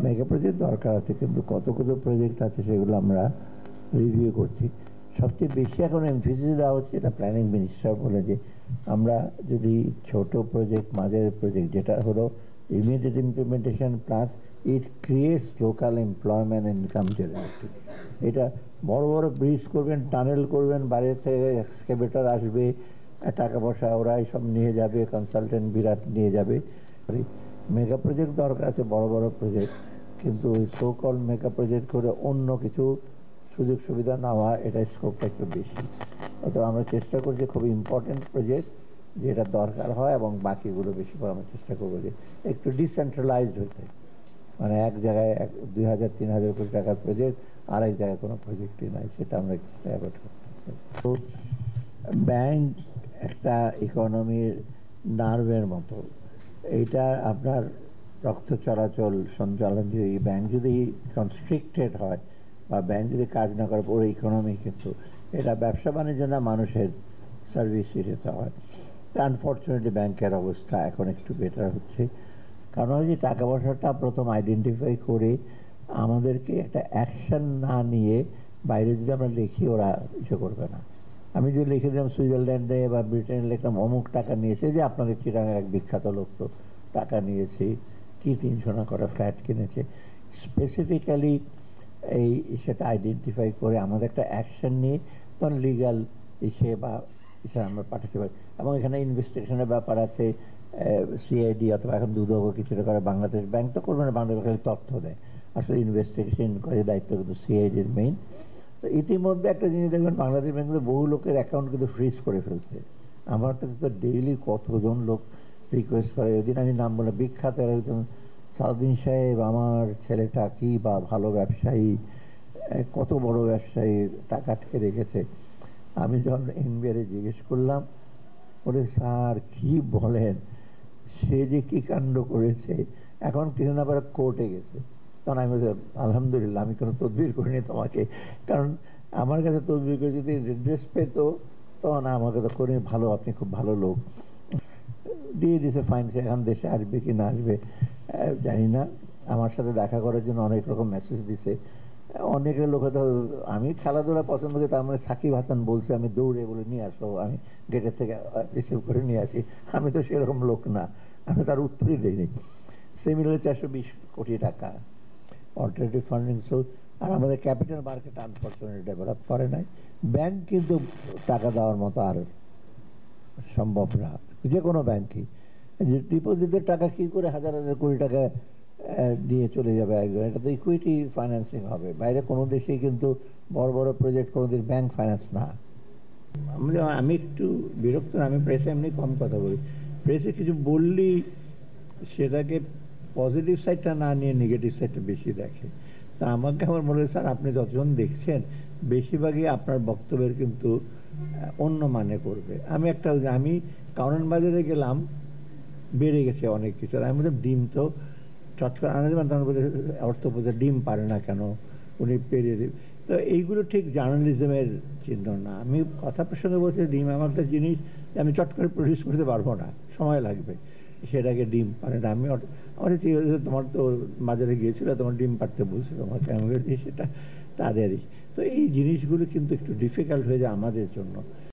Mega project দরকার আছে, কিন্তু কত কত প্রজেক্ট আছে সেগুলো আমরা রিভিউ করছি। সবচেয়ে বেশি এখন এমফেসিস দেওয়া হচ্ছে, এটা প্ল্যানিং মিনিস্টার বলে, যে আমরা যদি ছোট প্রজেক্ট, মাঝের প্রজেক্ট, যেটা হলো immediate implementation plus it creates local employment income generator. এটা বড় বড় ব্রিজ করবেন, টানেল করবেন, বাইরে থেকে এক্সকেভেটর আসবে, টাকা পয়সা ওরাই সব নিয়ে যাবে, কনসালটেন্ট বিরাট নিয়ে যাবে। মেগা প্রজেক্ট দরকার আছে, বড় বড় প্রজেক্ট, কিন্তু ওই সো কল মেগা প্রজেক্ট করে অন্য কিছু সুযোগ সুবিধা নেওয়া, এটা স্কোপটা একটু বেশি। অথবা আমরা চেষ্টা করছি খুব ইম্পর্টেন্ট প্রজেক্ট যেটা দরকার হয়, এবং বাকিগুলো বেশি করে আমরা চেষ্টা করবো যে একটু ডিসেন্ট্রালাইজড হতে, মানে এক জায়গায় 2000-3000 কোটি টাকার প্রজেক্ট, আরেক জায়গায় কোনো প্রজেক্টই নাই, সেটা আমরা অ্যাভয়েড করতে চাই। তো ব্যাংক একটা ইকোনমির নার্ভের মতো। এইটা আপনার রক্ত চলাচল সঞ্চালন, যদি ব্যাংক যদি কনস্ট্রিক্টেড হয় বা ব্যাংক যদি কাজ না করে, পুরো ইকোনমি কিন্তু, এটা ব্যবসা বাণিজ্য না, মানুষের সার্ভিস দিতে হয়। তা আনফর্চুনেটলি ব্যাংকের অবস্থা এখন একটু বেটার হচ্ছে, কারণ ওই যে টাকা পয়সাটা প্রথম আইডেন্টিফাই করে আমাদেরকে একটা অ্যাকশন না নিয়ে বাইরে যদি আমরা লিখি, ওরা কিছু করবে না। আমি যদি লিখে দিলাম সুইজারল্যান্ডে বা ব্রিটেনে লিখলাম অমুক টাকা নিয়েছে, যে আপনাদের চিটাগাঁর এক বিখ্যাত লোক তো টাকা নিয়েছে, কি 300 না করে ফ্ল্যাট কিনেছে, স্পেসিফিক্যালি এই সেটা আইডেন্টিফাই করে আমাদের একটা অ্যাকশন নিয়ে তখন লিগাল ইসে বা ইসে আমরা পাঠাতে পারি। এবং এখানে ইনভেস্টিগেশনের ব্যাপার আছে, সিআইডি অথবা এখন দুদক কিছুটা করে, বাংলাদেশ ব্যাংক তো করবে না, বাংলাদেশ খালি তথ্য দেয়, আসলে ইনভেস্টিগেশন করে দায়িত্ব কিন্তু সিআইডির মেইন। তো ইতিমধ্যে একটা জিনিস দেখবেন, বাংলাদেশ ব্যাংকে বহু লোকের অ্যাকাউন্ট কিন্তু ফ্রিজ করে ফেলছে। আমার কাছে তো ডেইলি কতজন লোক রিকোয়েস্ট করে, ওইদিন আমি নাম বলে, বিখ্যাত একজন সাউদ্দিন সাহেব, আমার ছেলেটা কি বা ভালো ব্যবসায়ী, কত বড় ব্যবসায়ী, টাকা আটকে রেখেছে। আমি যখন এনবিআরে জিজ্ঞেস করলাম, ওরে স্যার কি বলেন, সে যে কি কাণ্ড করেছে, এখন কিছু না পারে কোর্টে গেছে। তখন আমি বলছি আলহামদুলিল্লাহ, আমি কোনো তদবির করিনি তোমাকে, কারণ আমার কাছে তদবির করে যদি রেড্রেস পেত, তখন আমাকে তো করে ভালো, আপনি খুব ভালো লোক, দিয়ে দিয়েছে ফাইন। সে এখন দেশে আসবে কি না আসবে জানি না। আমার সাথে দেখা করার জন্য অনেক রকম মেসেজ দিছে, অনেকের লোক হয়তো, আমি খেলাধুলা পছন্দ করি, তার মানে সাকিব হাসান বলছে আমি দৌড়ে বলে নিয়ে আসো, আমি গেটের থেকে রিসিভ করে নিয়ে আসি। আমি তো সেরকম লোক না, আমি তার উত্তরই দিইনি। সিমিলার 420 কোটি টাকা অল্টারনেটিভ ফান্ডিং সোর্স। আর আমাদের ক্যাপিটাল মার্কেট আনফর্চুনেটলি ডেভেলপ করে নাই। ব্যাংক কিন্তু টাকা দেওয়ার মতো আর সম্ভব না, যে কোনো ব্যাংকই। যে ডিপোজিটের টাকা কী করে হাজার হাজার কোটি টাকা নিয়ে চলে যাবে একজন, এটা তো ইকুইটি ফাইন্যান্সিং হবে। বাইরে কোনো দেশেই কিন্তু বড় বড় প্রজেক্ট কোনোদিন ব্যাংক ফাইন্যান্স না। আমি একটু বিরক্ত, আমি প্রেসে এমনি কম কথা বলি, প্রেসে কিছু বললেই সেটাকে পজিটিভ সাইডটা না নিয়ে নেগেটিভ সাইডটা বেশি দেখে। তা আমাকে আমার মনে হয়, স্যার আপনি যতজন দেখছেন বেশিরভাগই আপনার বক্তব্যের কিন্তু অন্য মানে করবে। আমি কারণ বাজারে গেলাম, বেড়ে গেছে অনেক কিছু, আমি বললাম ডিম তো চট করে আনা যাবে, তখন বলে অর্থ বোঝে ডিম পারে না কেন, উনি পেরিয়ে দেবে। তো এইগুলো ঠিক জার্নালিজমের চিহ্ন না। আমি কথা প্রসঙ্গে বলছি, ডিম এমন একটা জিনিস আমি চট করে প্রডিউস করতে পারবো না, সময় লাগবে, সেটাকে ডিম পারে না। আমার তোমার তো বাজারে গিয়েছিল, তোমার ডিম পারতে বলছে তোমাকে, আমি বলছি সেটা তাদেরই। তো এই জিনিসগুলো কিন্তু একটু ডিফিকাল্ট হয়ে যায় আমাদের জন্য।